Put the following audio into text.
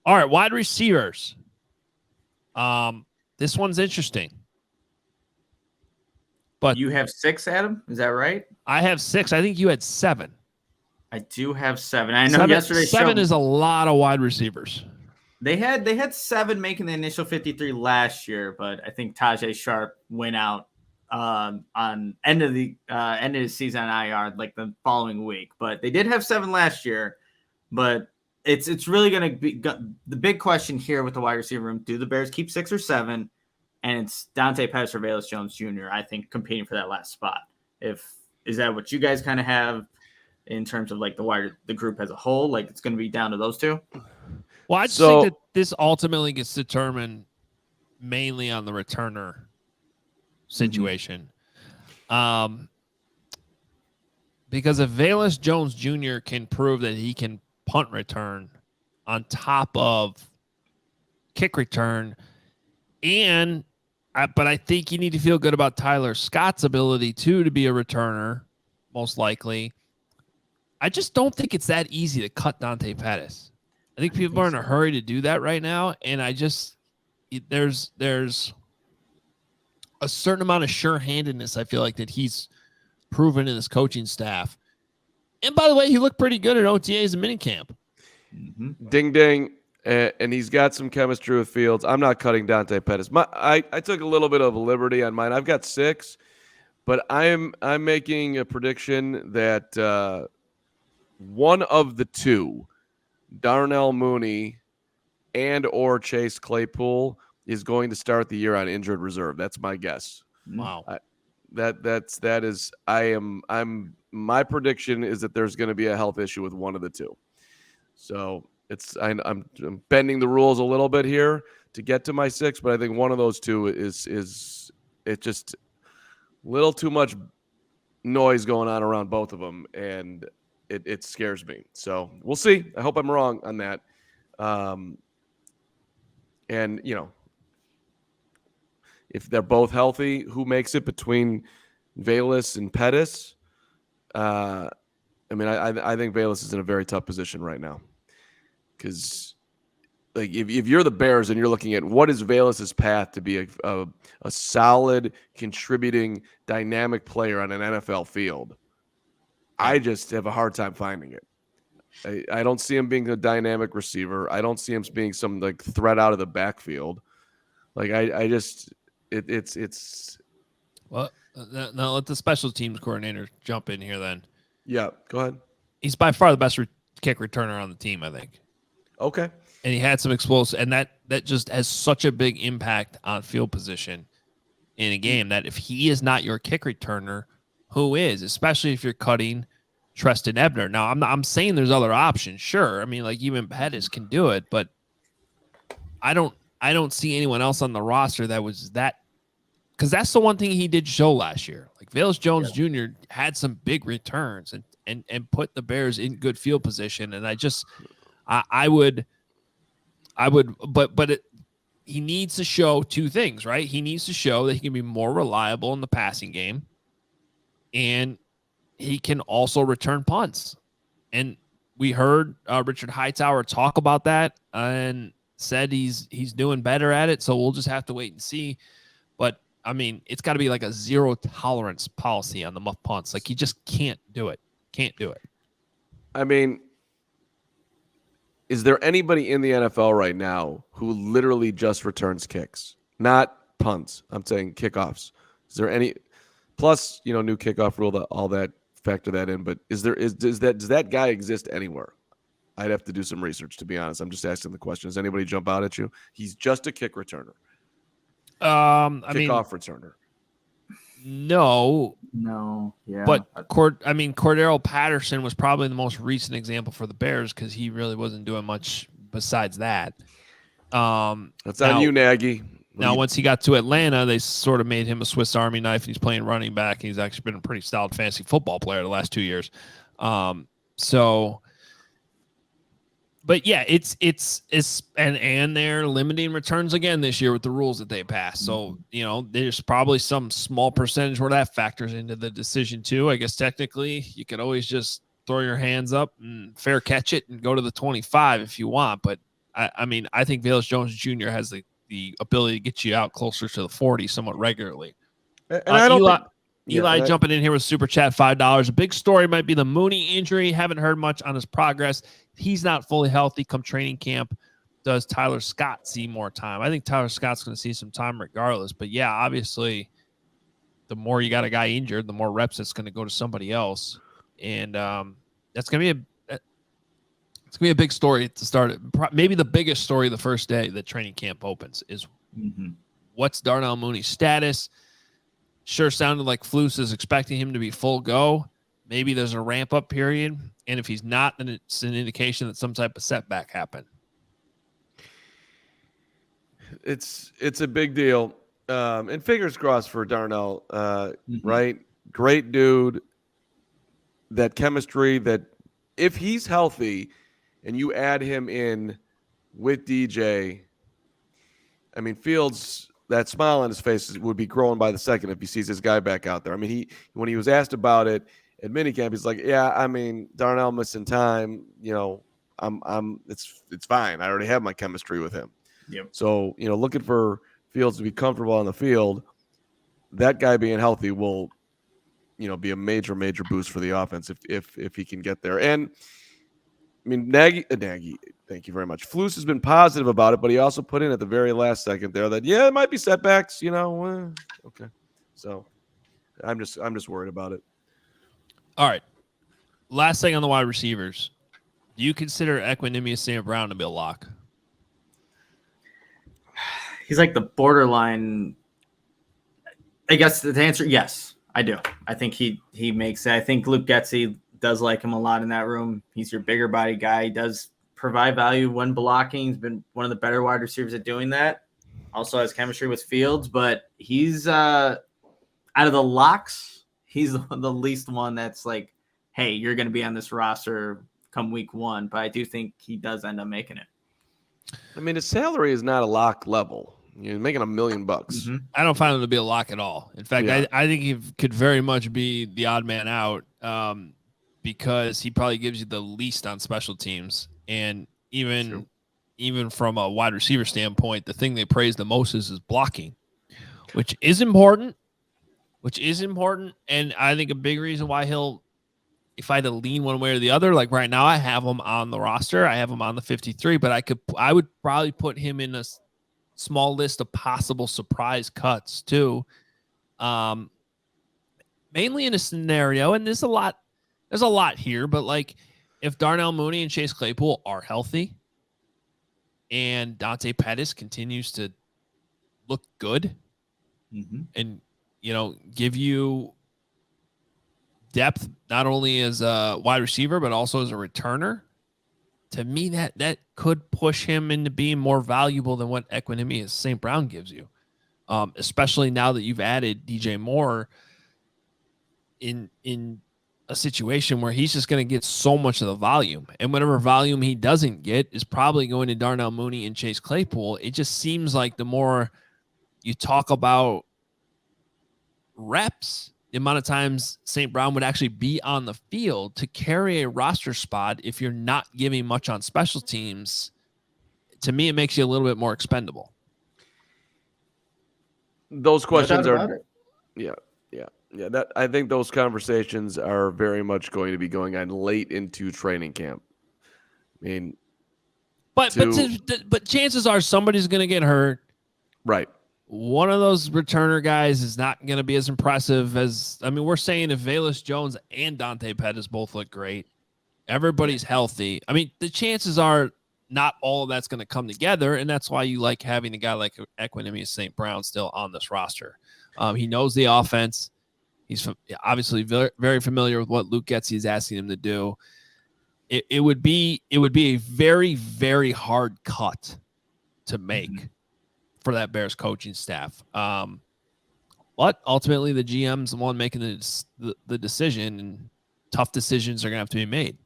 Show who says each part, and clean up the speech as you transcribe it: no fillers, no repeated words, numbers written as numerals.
Speaker 1: All right, wide receivers. This one's interesting. But
Speaker 2: you have 6, Adam? Is that right?
Speaker 1: I have 6. I think you had 7.
Speaker 2: I do have 7. I know yesterday
Speaker 1: 7 is a lot of wide receivers.
Speaker 2: They had 7 making the initial 53 last year, but I think Tajay Sharp went out on end of the season on IR like the following week. But they did have 7 last year. But it's really going to be the big question here with the wide receiver room. Do the Bears keep 6 or 7? And it's Dante Pettis or Velus Jones Jr., I think, competing for that last spot. Is that what you guys kind of have in terms of like the group as a whole? Like it's going to be down to those two?
Speaker 1: Well, I just think that this ultimately gets determined mainly on the returner situation. Mm-hmm. Because if Velus Jones Jr. can prove that he can punt return on top of kick return, but I think you need to feel good about Tyler Scott's ability to be a returner, most likely. I just don't think it's that easy to cut Dante Pettis. I think people are in a hurry to do that right now, and there's a certain amount of sure-handedness I feel like that he's proven in his coaching staff. And by the way, he looked pretty good at OTAs and minicamp.
Speaker 3: Mm-hmm. Ding ding, and he's got some chemistry with Fields. I'm not cutting Dante Pettis. I took a little bit of a liberty on mine. I've got 6, but I'm making a prediction that one of the two, Darnell Mooney and or Chase Claypool, is going to start the year on injured reserve. That's my guess.
Speaker 1: Wow.
Speaker 3: My prediction is that there's going to be a health issue with one of the two. So I'm bending the rules a little bit here to get to my 6, but I think one of those two is it just a little too much noise going on around both of them, and it scares me. So we'll see. I hope I'm wrong on that. And if they're both healthy, who makes it between Velus and Pettis? I think Velus is in a very tough position right now, because like if you're the Bears and you're looking at what is Velus's path to be a solid, contributing, dynamic player on an NFL field, I just have a hard time finding it. I don't see him being a dynamic receiver. I don't see him being some like threat out of the backfield. Like it's.
Speaker 1: Well, now let the special teams coordinator jump in here then.
Speaker 3: Yeah, go ahead.
Speaker 1: He's by far the best kick returner on the team, I think.
Speaker 3: Okay.
Speaker 1: And he had some explosive, and that just has such a big impact on field position in a game that if he is not your kick returner, who is? Especially if you're cutting Treston Ebner. Now, I'm saying there's other options, sure. I mean, like even Pettis can do it, but I don't see anyone else on the roster that was that, because that's the one thing he did show last year. Like Velus Jones Jr. had some big returns and put the Bears in good field position, and he needs to show two things, right? He needs to show that he can be more reliable in the passing game, and he can also return punts. And we heard Richard Hightower talk about that and said he's doing better at it. So we'll just have to wait and see. But I mean, it's got to be like a zero tolerance policy on the muff punts. Like he just can't do it. Can't do it.
Speaker 3: I mean, is there anybody in the NFL right now who literally just returns kicks, not punts? I'm saying kickoffs. Is there any? Plus, new kickoff rule, all that, factor that in. But does that guy exist anywhere? I'd have to do some research, to be honest. I'm just asking the question. Does anybody jump out at you? He's just a kick returner. Kickoff returner.
Speaker 1: No,
Speaker 2: yeah.
Speaker 1: But Cordero Patterson was probably the most recent example for the Bears because he really wasn't doing much besides that.
Speaker 3: That's on you, Nagy.
Speaker 1: Once he got to Atlanta, they sort of made him a Swiss Army knife, and he's playing running back. And he's actually been a pretty solid fantasy football player the last 2 years. But yeah, it's and they're limiting returns again this year with the rules that they passed. So, there's probably some small percentage where that factors into the decision too. I guess technically you could always just throw your hands up and fair catch it and go to the 25 if you want. But I mean, I think Velus Jones Jr. has the ability to get you out closer to the 40 somewhat regularly.
Speaker 3: And I don't
Speaker 1: Eli,
Speaker 3: think
Speaker 1: Eli jumping in here with super chat $5. A big story might be the Mooney injury. Haven't heard much on his progress. He's not fully healthy come training camp. Does Tyler Scott see more time? I think Tyler Scott's going to see some time regardless. But yeah, obviously, the more you got a guy injured, the more reps it's going to go to somebody else, and that's going to be it's going to be a big story to start it. Maybe the biggest story the first day that training camp opens is what's Darnell Mooney's status. Sure sounded like Flus is expecting him to be full go. Maybe there's a ramp-up period, and if he's not, then it's an indication that some type of setback happened.
Speaker 3: It's a big deal. And fingers crossed for Darnell, right? Great dude. That chemistry, that if he's healthy and you add him in with DJ, I mean, Fields, that smile on his face would be growing by the second if he sees this guy back out there. I mean, when he was asked about it at minicamp, he's like, yeah, I mean, Darnell missing time, it's fine. I already have my chemistry with him.
Speaker 2: Yep.
Speaker 3: So, looking for Fields to be comfortable on the field, that guy being healthy will, be a major, major boost for the offense if he can get there. And I mean, Nagy, thank you very much. Flus has been positive about it, but he also put in at the very last second there that, yeah, it might be setbacks, okay. So I'm just worried about it.
Speaker 1: All right. Last thing on the wide receivers. Do you consider Equinemius St. Brown to be a lock?
Speaker 2: He's like the borderline. I guess the answer, yes, I do. I think he makes it. I think Luke Getsy does like him a lot in that room. He's your bigger body guy. He does provide value when blocking. He's been one of the better wide receivers at doing that. Also has chemistry with Fields, but he's out of the locks, he's the least one that's like, hey, you're going to be on this roster come week one. But I do think he does end up making it.
Speaker 3: I mean, his salary is not a lock level. You're making $1 million.
Speaker 1: I don't find him to be a lock at all. In fact,
Speaker 3: Yeah.
Speaker 1: I think he could very much be the odd man out because he probably gives you the least on special teams. And even from a wide receiver standpoint, the thing they praise the most is his blocking, which is important. And I think a big reason why if I had to lean one way or the other, like right now I have him on the roster. I have him on the 53, but I would probably put him in a small list of possible surprise cuts too. Mainly in a scenario, and there's a lot here, but like if Darnell Mooney and Chase Claypool are healthy and Dante Pettis continues to look good and, give you depth, not only as a wide receiver, but also as a returner, to me, that could push him into being more valuable than what Equinemius St. Brown gives you, especially now that you've added DJ Moore in a situation where he's just going to get so much of the volume. And whatever volume he doesn't get is probably going to Darnell Mooney and Chase Claypool. It just seems like the more you talk about reps, the amount of times St. Brown would actually be on the field to carry a roster spot if you're not giving much on special teams. To me, it makes you a little bit more expendable.
Speaker 3: Those questions are, yeah. That I think those conversations are very much going to be going on late into training camp. I mean,
Speaker 1: but chances are somebody's going to get hurt.
Speaker 3: Right.
Speaker 1: One of those returner guys is not going to be as impressive as, we're saying if Velus Jones and Dante Pettis both look great, everybody's healthy. The chances are not all of that's going to come together, and that's why you like having a guy like Equinemius St. Brown still on this roster. He knows the offense. He's obviously very, very familiar with what Luke Getsy is asking him to do. It would be a very, very hard cut to make for that Bears coaching staff. But ultimately the GM's the one making the decision, and tough decisions are going to have to be made.